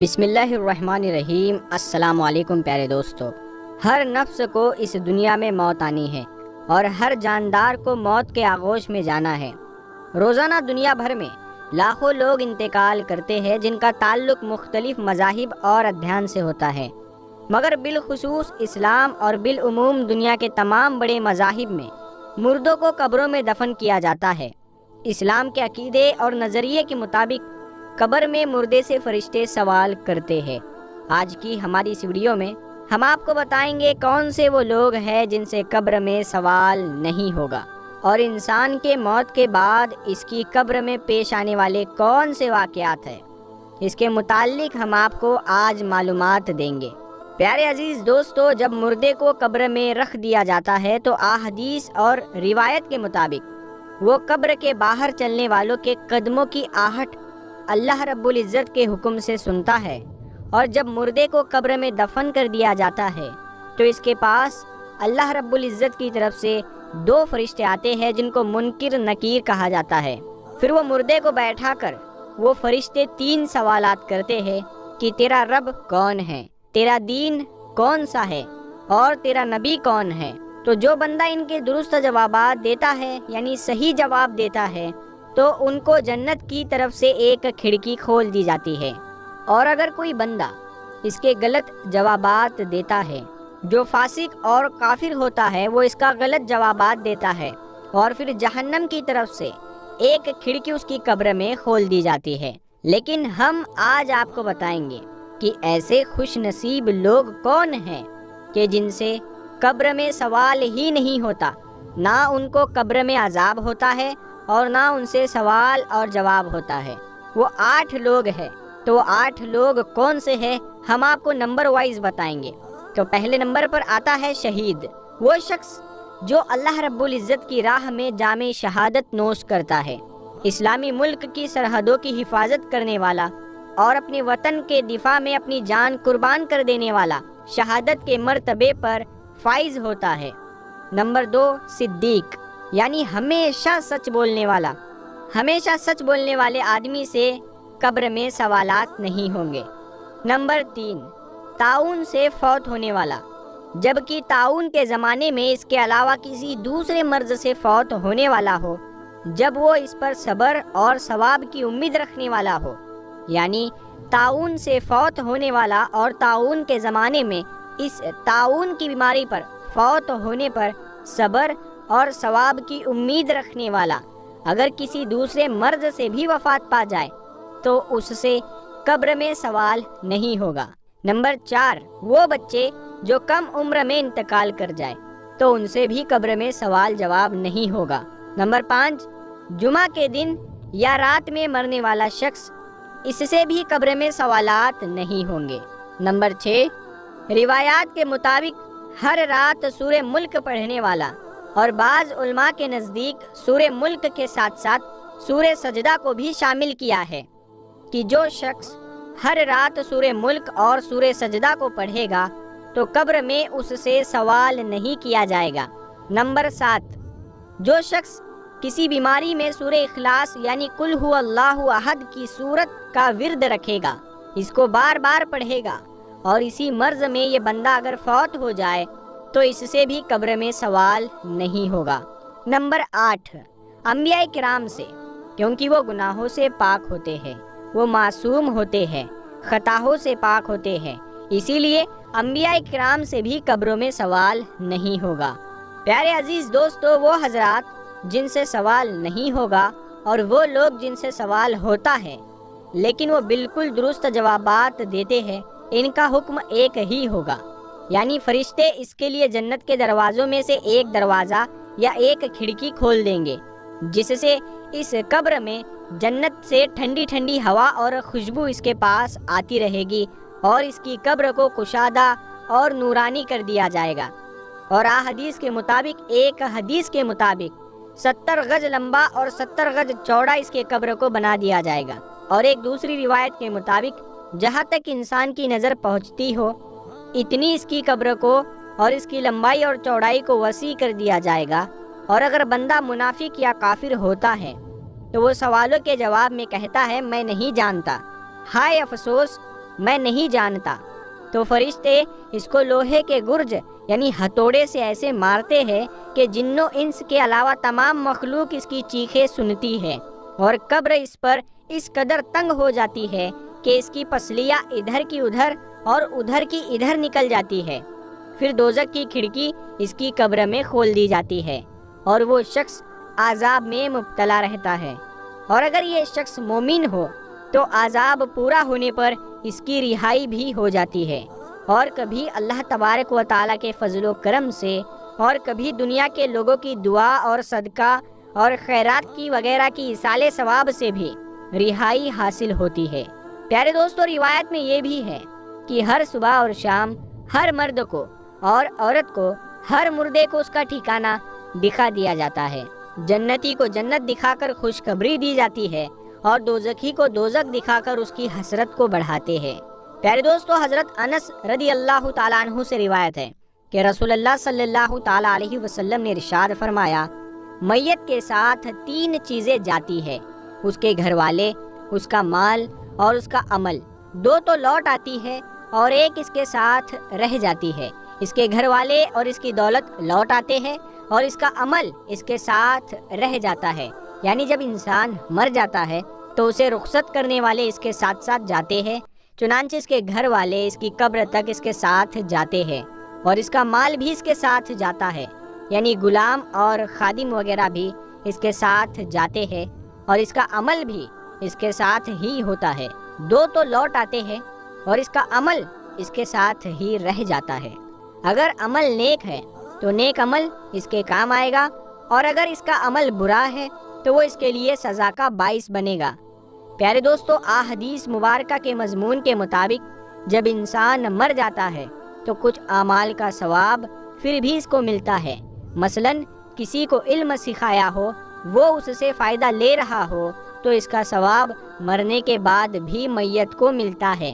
بسم اللہ الرحمن الرحیم۔ السلام علیکم پیارے دوستو۔ ہر نفس کو اس دنیا میں موت آنی ہے اور ہر جاندار کو موت کے آغوش میں جانا ہے۔ روزانہ دنیا بھر میں لاکھوں لوگ انتقال کرتے ہیں جن کا تعلق مختلف مذاہب اور ادیان سے ہوتا ہے، مگر بالخصوص اسلام اور بالعموم دنیا کے تمام بڑے مذاہب میں مردوں کو قبروں میں دفن کیا جاتا ہے۔ اسلام کے عقیدے اور نظریے کے مطابق قبر میں مردے سے فرشتے سوال کرتے ہیں۔ آج کی ہماری اس ویڈیو میں ہم آپ کو بتائیں گے کون سے وہ لوگ ہیں جن سے قبر میں سوال نہیں ہوگا، اور انسان کے موت کے بعد اس کی قبر میں پیش آنے والے کون سے واقعات ہیں، اس کے متعلق ہم آپ کو آج معلومات دیں گے۔ پیارے عزیز دوستو، جب مردے کو قبر میں رکھ دیا جاتا ہے تو احادیث اور روایت کے مطابق وہ قبر کے باہر چلنے والوں کے قدموں کی آہٹ اللہ رب العزت کے حکم سے سنتا ہے، اور جب مردے کو قبر میں دفن کر دیا جاتا ہے تو اس کے پاس اللہ رب العزت کی طرف سے 2 فرشتے آتے ہیں جن کو منکر نکیر کہا جاتا ہے۔ پھر وہ مردے کو بیٹھا کر وہ فرشتے 3 سوالات کرتے ہیں کہ تیرا رب کون ہے، تیرا دین کون سا ہے، اور تیرا نبی کون ہے۔ تو جو بندہ ان کے درست جوابات دیتا ہے، یعنی صحیح جواب دیتا ہے، تو ان کو جنت کی طرف سے ایک کھڑکی کھول دی جاتی ہے، اور اگر کوئی بندہ اس کے غلط جوابات دیتا ہے، جو فاسق اور کافر ہوتا ہے وہ اس کا غلط جوابات دیتا ہے، اور پھر جہنم کی طرف سے ایک کھڑکی اس کی قبر میں کھول دی جاتی ہے۔ لیکن ہم آج آپ کو بتائیں گے کہ ایسے خوش نصیب لوگ کون ہیں کہ جن سے قبر میں سوال ہی نہیں ہوتا، نہ ان کو قبر میں عذاب ہوتا ہے اور نہ ان سے سوال اور جواب ہوتا ہے۔ وہ 8 لوگ ہیں، تو وہ 8 لوگ کون سے ہیں ہم آپ کو نمبر وائز بتائیں گے۔ تو پہلے نمبر پر آتا ہے شہید، وہ شخص جو اللہ رب العزت کی راہ میں جام شہادت نوش کرتا ہے، اسلامی ملک کی سرحدوں کی حفاظت کرنے والا اور اپنے وطن کے دفاع میں اپنی جان قربان کر دینے والا شہادت کے مرتبے پر فائز ہوتا ہے۔ نمبر 2 صدیق، یعنی ہمیشہ سچ بولنے والا۔ ہمیشہ سچ بولنے والے آدمی سے قبر میں سوالات نہیں ہوں گے۔ نمبر 3 طاعون سے فوت ہونے والا، جبکہ طاعون کے زمانے میں اس کے علاوہ کسی دوسرے مرض سے فوت ہونے والا ہو، جب وہ اس پر صبر اور ثواب کی امید رکھنے والا ہو، یعنی طاعون سے فوت ہونے والا اور طاعون کے زمانے میں اس طاعون کی بیماری پر فوت ہونے پر صبر اور ثواب کی امید رکھنے والا اگر کسی دوسرے مرض سے بھی وفات پا جائے تو اس سے قبر میں سوال نہیں ہوگا۔ نمبر 4 وہ بچے جو کم عمر میں انتقال کر جائے تو ان سے بھی قبر میں سوال جواب نہیں ہوگا۔ نمبر 5 جمعہ کے دن یا رات میں مرنے والا شخص، اس سے بھی قبر میں سوالات نہیں ہوں گے۔ نمبر 6 روایات کے مطابق ہر رات سورہ ملک پڑھنے والا، اور بعض علماء کے نزدیک سورہ ملک کے ساتھ ساتھ سورہ سجدہ کو بھی شامل کیا ہے کہ جو شخص ہر رات سورہ ملک اور سورہ سجدہ کو پڑھے گا تو قبر میں اس سے سوال نہیں کیا جائے گا۔ نمبر 7 جو شخص کسی بیماری میں سورہ اخلاص یعنی قل هو اللہ احد کی سورت کا ورد رکھے گا، اس کو بار بار پڑھے گا، اور اسی مرض میں یہ بندہ اگر فوت ہو جائے تو اس سے بھی قبر میں سوال نہیں ہوگا۔ نمبر 8 انبیاء کرام سے، کیونکہ وہ گناہوں سے پاک ہوتے ہیں، وہ معصوم ہوتے ہیں، خطاؤں سے پاک ہوتے ہیں، اسی لیے انبیاء کرام سے بھی قبروں میں سوال نہیں ہوگا۔ پیارے عزیز دوستو، وہ حضرات جن سے سوال نہیں ہوگا اور وہ لوگ جن سے سوال ہوتا ہے لیکن وہ بالکل درست جوابات دیتے ہیں، ان کا حکم ایک ہی ہوگا، یعنی فرشتے اس کے لیے جنت کے دروازوں میں سے ایک دروازہ یا ایک کھڑکی کھول دیں گے، جس سے اس قبر میں جنت سے ٹھنڈی ٹھنڈی ہوا اور خوشبو اس کے پاس آتی رہے گی، اور اس کی قبر کو کشادہ اور نورانی کر دیا جائے گا۔ اور احادیث کے مطابق، ایک حدیث کے مطابق 70 گز لمبا اور 70 گز چوڑا اس کے قبر کو بنا دیا جائے گا، اور ایک دوسری روایت کے مطابق جہاں تک انسان کی نظر پہنچتی ہو اتنی اس کی قبر کو اور اس کی لمبائی اور چوڑائی کو وسیع کر دیا جائے گا۔ اور اگر بندہ منافق یا کافر ہوتا ہے تو وہ سوالوں کے جواب میں کہتا ہے میں نہیں جانتا، ہائے افسوس میں نہیں جانتا۔ تو فرشتے اس کو لوہے کے گرج یعنی ہتھوڑے سے ایسے مارتے ہیں کہ جن و انس کے علاوہ تمام مخلوق اس کی چیخیں سنتی ہے، اور قبر اس پر اس قدر تنگ ہو جاتی ہے کہ اس کی پسلیاں ادھر کی ادھر اور ادھر کی ادھر نکل جاتی ہے۔ پھر دوزخ کی کھڑکی اس کی قبر میں کھول دی جاتی ہے اور وہ شخص عذاب میں مبتلا رہتا ہے۔ اور اگر یہ شخص مومن ہو تو عذاب پورا ہونے پر اس کی رہائی بھی ہو جاتی ہے، اور کبھی اللہ تبارک و تعالیٰ کے فضل و کرم سے اور کبھی دنیا کے لوگوں کی دعا اور صدقہ اور خیرات کی وغیرہ کی ایصال ثواب سے بھی رہائی حاصل ہوتی ہے۔ پیارے دوستو، روایت میں یہ بھی ہے کہ ہر صبح اور شام ہر مرد کو اور عورت کو، ہر مردے کو اس کا ٹھکانہ دکھا دیا جاتا ہے۔ جنتی کو جنت دکھا کر خوشخبری دی جاتی ہے اور دوزخی کو دوزخ دکھا کر اس کی حسرت کو بڑھاتے ہیں۔ پیارے دوستو، حضرت انس رضی اللہ تعالیٰ عنہ سے روایت ہے کہ رسول اللہ صلی اللہ تعالیٰ علیہ وسلم نے ارشاد فرمایا، میت کے ساتھ 3 چیزیں جاتی ہے، اس کے گھر والے، اس کا مال اور اس کا عمل۔ 2 تو لوٹ آتی ہے اور 1 اس کے ساتھ رہ جاتی ہے۔ اس کے گھر والے اور اس کی دولت لوٹ آتے ہیں اور اس کا عمل اس کے ساتھ رہ جاتا ہے۔ یعنی جب انسان مر جاتا ہے تو اسے رخصت کرنے والے اس کے ساتھ ساتھ جاتے ہیں، چنانچہ اس کے گھر والے اس کی قبر تک اس کے ساتھ جاتے ہیں اور اس کا مال بھی اس کے ساتھ جاتا ہے، یعنی غلام اور خادم وغیرہ بھی اس کے ساتھ جاتے ہیں، اور اس کا عمل بھی اس کے ساتھ ہی ہوتا ہے۔ 2 تو لوٹ آتے ہیں اور اس کا عمل اس کے ساتھ ہی رہ جاتا ہے۔ اگر عمل نیک ہے تو نیک عمل اس کے کام آئے گا، اور اگر اس کا عمل برا ہے تو وہ اس کے لیے سزا کا باعث بنے گا۔ پیارے دوستو، احادیث مبارکہ کے مضمون کے مطابق جب انسان مر جاتا ہے تو کچھ اعمال کا ثواب پھر بھی اس کو ملتا ہے۔ مثلاً کسی کو علم سکھایا ہو، وہ اس سے فائدہ لے رہا ہو تو اس کا ثواب مرنے کے بعد بھی میت کو ملتا ہے۔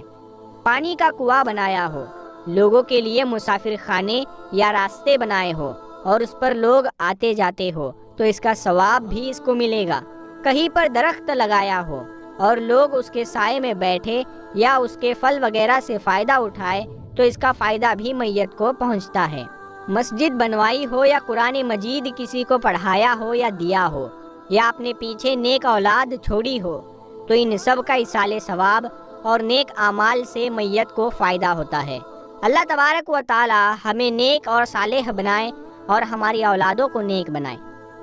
پانی کا کنواں بنایا ہو، لوگوں کے لیے مسافر خانے یا راستے بنائے ہو اور اس پر لوگ آتے جاتے ہو تو اس کا ثواب بھی اس کو ملے گا۔ کہیں پر درخت لگایا ہو اور لوگ اس کے سائے میں بیٹھے یا اس کے پھل وغیرہ سے فائدہ اٹھائے تو اس کا فائدہ بھی میت کو پہنچتا ہے۔ مسجد بنوائی ہو یا قرآن مجید کسی کو پڑھایا ہو یا دیا ہو، یا اپنے پیچھے نیک اولاد چھوڑی ہو، تو ان سب کا ایصال ثواب اور نیک اعمال سے میت کو فائدہ ہوتا ہے۔ اللہ تبارک و تعالی ہمیں نیک اور صالح بنائے اور ہماری اولادوں کو نیک بنائے،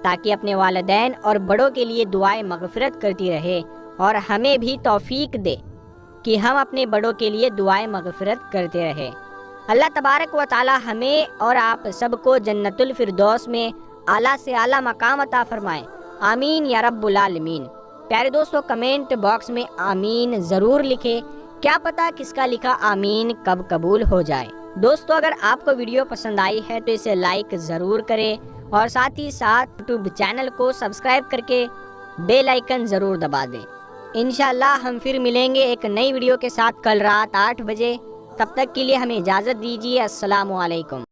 تاکہ اپنے والدین اور بڑوں کے لیے دعائیں مغفرت کرتی رہے، اور ہمیں بھی توفیق دے کہ ہم اپنے بڑوں کے لیے دعائیں مغفرت کرتے رہے۔ اللہ تبارک و تعالی ہمیں اور آپ سب کو جنت الفردوس میں اعلیٰ سے اعلیٰ مقام عطا فرمائے، آمین یا رب العالمین۔ پیارے دوستو، کمنٹ باکس میں آمین ضرور لکھیں، کیا پتہ کس کا لکھا آمین کب قبول ہو جائے۔ دوستو، اگر آپ کو ویڈیو پسند آئی ہے تو اسے لائک ضرور کریں، اور ساتھ ہی ساتھ یوٹیوب چینل کو سبسکرائب کر کے بیل آئیکن ضرور دبا دیں۔ انشاءاللہ ہم پھر ملیں گے ایک نئی ویڈیو کے ساتھ کل رات 8 بجے۔ تب تک کے لیے ہمیں اجازت دیجیے۔ السلام علیکم۔